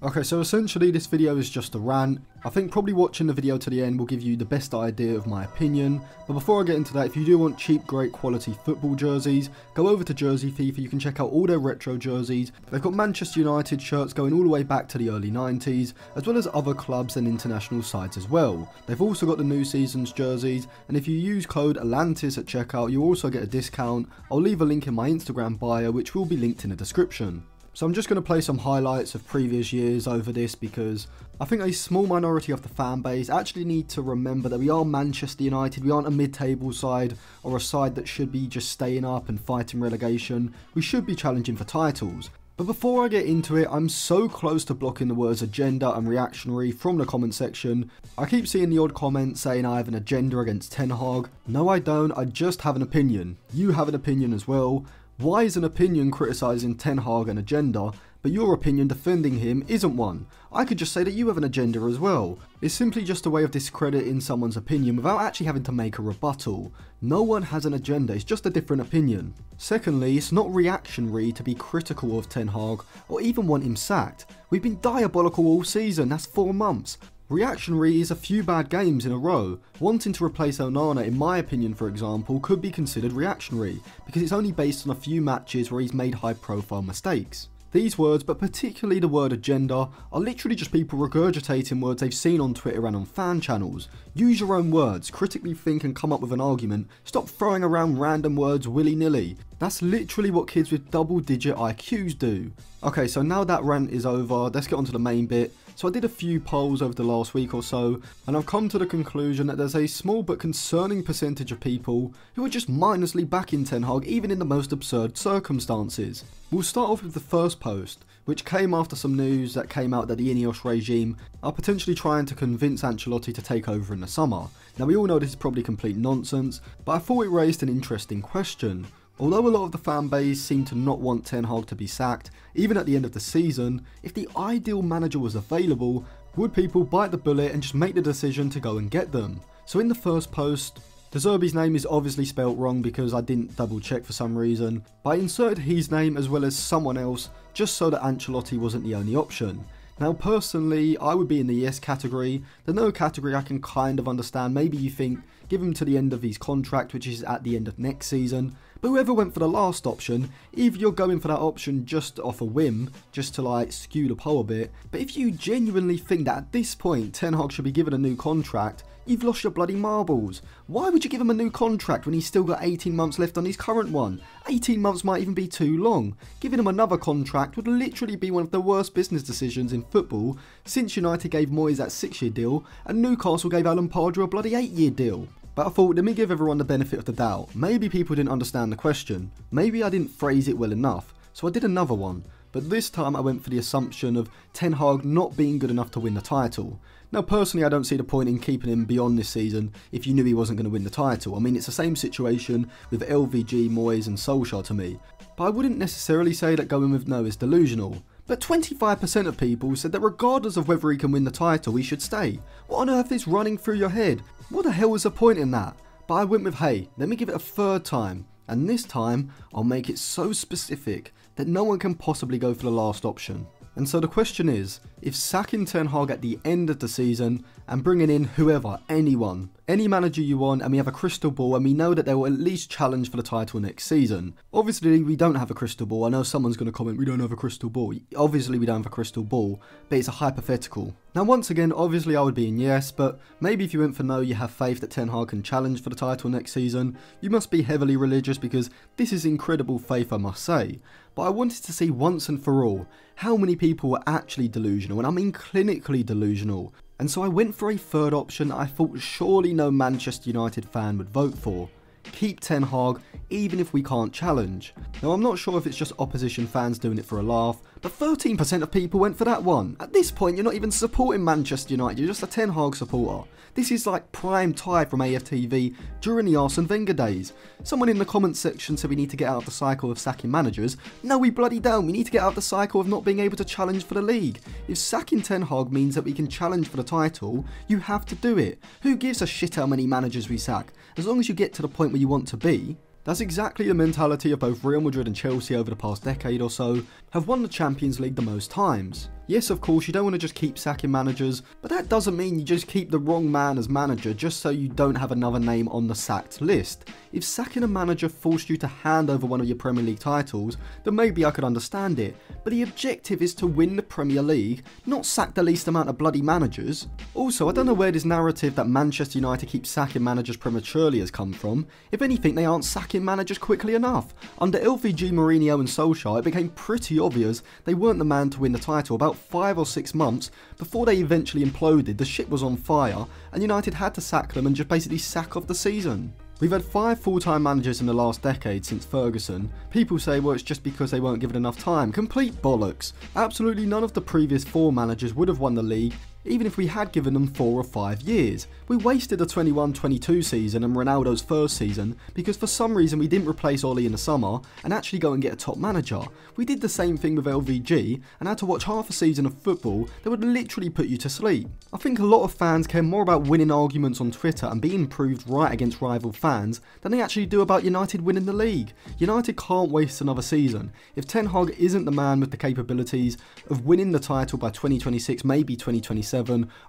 Okay, so essentially this video is just a rant. I think probably watching the video to the end will give you the best idea of my opinion. But before I get into that, if you do want cheap, great quality football jerseys, go over to Jersey FIFA. You can check out all their retro jerseys. They've got Manchester United shirts going all the way back to the early 90s, as well as other clubs and international sides as well. They've also got the new season's jerseys, and if you use code Atlantis at checkout, you'll also get a discount. I'll leave a link in my Instagram bio, which will be linked in the description. So I'm just going to play some highlights of previous years over this because I think a small minority of the fan base actually need to remember that we are Manchester United. We aren't a mid-table side or a side that should be just staying up and fighting relegation. We should be challenging for titles. But before I get into it, I'm so close to blocking the words agenda and reactionary from the comment section. I keep seeing the odd comment saying I have an agenda against Ten Hag. No, I don't. I just have an opinion. You have an opinion as well. Why is an opinion criticising Ten Hag an agenda, but your opinion defending him isn't one? I could just say that you have an agenda as well. It's simply just a way of discrediting someone's opinion without actually having to make a rebuttal. No one has an agenda, it's just a different opinion. Secondly, it's not reactionary to be critical of Ten Hag or even want him sacked. We've been diabolical all season, that's 4 months. Reactionary is a few bad games in a row. Wanting to replace Onana, in my opinion for example, could be considered reactionary, because it's only based on a few matches where he's made high profile mistakes. These words, but particularly the word agenda, are literally just people regurgitating words they've seen on Twitter and on fan channels. Use your own words, critically think and come up with an argument, stop throwing around random words willy-nilly. That's literally what kids with double-digit IQs do. Okay, so now that rant is over, let's get on to the main bit. So I did a few polls over the last week or so, and I've come to the conclusion that there's a small but concerning percentage of people who are just mindlessly backing Ten Hag even in the most absurd circumstances. We'll start off with the first post, which came after some news that came out that the Ineos regime are potentially trying to convince Ancelotti to take over in the summer. Now we all know this is probably complete nonsense, but I thought it raised an interesting question. Although a lot of the fan base seem to not want Ten Hag to be sacked, even at the end of the season, if the ideal manager was available, would people bite the bullet and just make the decision to go and get them? So in the first post, De Zerbi's name is obviously spelt wrong because I didn't double check for some reason, but I inserted his name as well as someone else just so that Ancelotti wasn't the only option. Now personally, I would be in the yes category. The no category I can kind of understand. Maybe you think, give him to the end of his contract, which is at the end of next season. But whoever went for the last option, if you're going for that option just off a whim, just to like skew the poll a bit, but if you genuinely think that at this point Ten Hag should be given a new contract, you've lost your bloody marbles. Why would you give him a new contract when he's still got 18 months left on his current one? 18 months might even be too long. Giving him another contract would literally be one of the worst business decisions in football since United gave Moyes that 6-year deal and Newcastle gave Alan Pardew a bloody 8-year deal. But I thought, let me give everyone the benefit of the doubt. Maybe people didn't understand the question. Maybe I didn't phrase it well enough. So I did another one. But this time I went for the assumption of Ten Hag not being good enough to win the title. Now personally I don't see the point in keeping him beyond this season if you knew he wasn't going to win the title. I mean it's the same situation with LVG, Moyes and Solskjaer to me. But I wouldn't necessarily say that going with no is delusional. But 25% of people said that regardless of whether he can win the title, he should stay. What on earth is running through your head? What the hell was the point in that? But I went with, hey, let me give it a third time. And this time, I'll make it so specific that no one can possibly go for the last option. And so the question is, if sacking Ten Hag at the end of the season and bringing in whoever, anyone, any manager you want, and we have a crystal ball and we know that they will at least challenge for the title next season. Obviously we don't have a crystal ball. I know someone's going to comment, we don't have a crystal ball. Obviously we don't have a crystal ball, but it's a hypothetical. Now once again, obviously I would be in yes, but maybe if you went for no, you have faith that Ten Hag can challenge for the title next season. You must be heavily religious because this is incredible faith, I must say. But I wanted to see once and for all how many people were actually delusional, and I mean clinically delusional. And so I went for a third option I thought surely no Manchester United fan would vote for. Keep Ten Hag even if we can't challenge. Now I'm not sure if it's just opposition fans doing it for a laugh, but 13% of people went for that one. At this point you're not even supporting Manchester United, you're just a Ten Hag supporter. This is like prime time from AFTV during the Arsene Wenger days. Someone in the comments section said we need to get out of the cycle of sacking managers. No, we bloody don't. We need to get out of the cycle of not being able to challenge for the league. If sacking Ten Hag means that we can challenge for the title, you have to do it. Who gives a shit how many managers we sack? As long as you get to the point where you want to be. That's exactly the mentality of both Real Madrid and Chelsea over the past decade or so, have won the Champions League the most times. Yes, of course, you don't want to just keep sacking managers, but that doesn't mean you just keep the wrong man as manager just so you don't have another name on the sacked list. If sacking a manager forced you to hand over one of your Premier League titles, then maybe I could understand it, but the objective is to win the Premier League, not sack the least amount of bloody managers. Also, I don't know where this narrative that Manchester United keep sacking managers prematurely has come from. If anything, they aren't sacking managers quickly enough. Under LVG, Mourinho and Solskjaer, it became pretty obvious they weren't the man to win the title. About 5 or 6 months before they eventually imploded, the ship was on fire and United had to sack them and just basically sack off the season. We've had 5 full-time managers in the last decade since Ferguson. People say, well, it's just because they weren't given enough time. Complete bollocks. Absolutely none of the previous 4 managers would have won the league, even if we had given them 4 or 5 years. We wasted the 21-22 season and Ronaldo's first season because for some reason we didn't replace Oli in the summer and actually go and get a top manager. We did the same thing with LVG and had to watch half a season of football that would literally put you to sleep. I think a lot of fans care more about winning arguments on Twitter and being proved right against rival fans than they actually do about United winning the league. United can't waste another season. If Ten Hag isn't the man with the capabilities of winning the title by 2026, maybe 2027,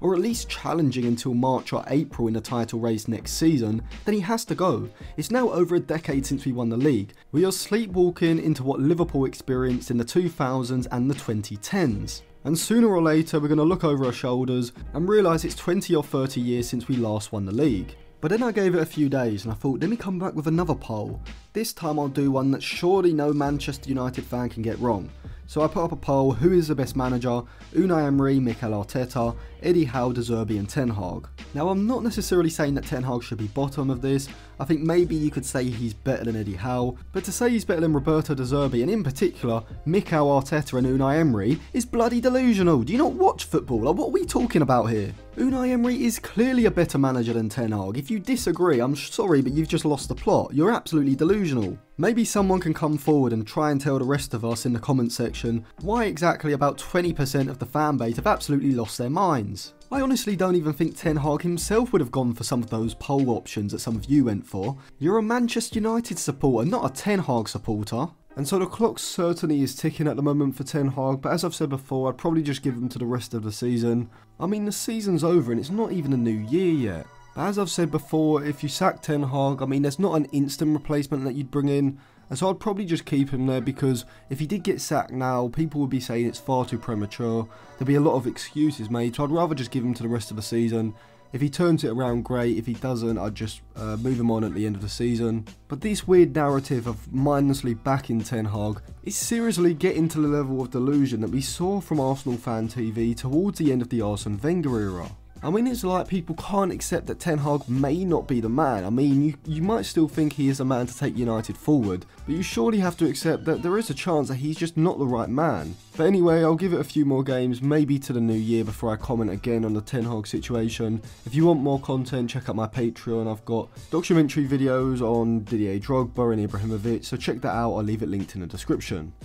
or at least challenging until March or April in the title race next season, then he has to go. It's now over a decade since we won the league. We are sleepwalking into what Liverpool experienced in the 2000s and the 2010s. And sooner or later we're going to look over our shoulders and realise it's 20 or 30 years since we last won the league. But then I gave it a few days and I thought, let me come back with another poll. This time I'll do one that surely no Manchester United fan can get wrong. So I put up a poll: who is the best manager? Unai Emery, Mikel Arteta, Eddie Howe, De Zerbi and Ten Hag. Now I'm not necessarily saying that Ten Hag should be bottom of this. I think maybe you could say he's better than Eddie Howe, but to say he's better than Roberto De Zerbi and in particular Mikel Arteta and Unai Emery is bloody delusional. Do you not watch football? Like, what are we talking about here? Unai Emery is clearly a better manager than Ten Hag. If you disagree, I'm sorry, but you've just lost the plot. You're absolutely delusional. Maybe someone can come forward and try and tell the rest of us in the comment section why exactly about 20% of the fan base have absolutely lost their minds. I honestly don't even think Ten Hag himself would have gone for some of those poll options that some of you went for. You're a Manchester United supporter, not a Ten Hag supporter. And so the clock certainly is ticking at the moment for Ten Hag, but as I've said before, I'd probably just give him to the rest of the season. I mean, the season's over and it's not even a new year yet. But as I've said before, if you sack Ten Hag, I mean, there's not an instant replacement that you'd bring in. And so I'd probably just keep him there because if he did get sacked now, people would be saying it's far too premature. There'd be a lot of excuses made, so I'd rather just give him to the rest of the season. If he turns it around, great. If he doesn't, I'd just move him on at the end of the season. But this weird narrative of mindlessly backing Ten Hag is seriously getting to the level of delusion that we saw from Arsenal Fan TV towards the end of the Arsene Wenger era. I mean, it's like people can't accept that Ten Hag may not be the man. I mean, you might still think he is the man to take United forward, but you surely have to accept that there is a chance that he's just not the right man. But anyway, I'll give it a few more games, maybe to the new year, before I comment again on the Ten Hag situation. If you want more content, check out my Patreon. I've got documentary videos on Didier Drogba and Ibrahimovic, so check that out. I'll leave it linked in the description.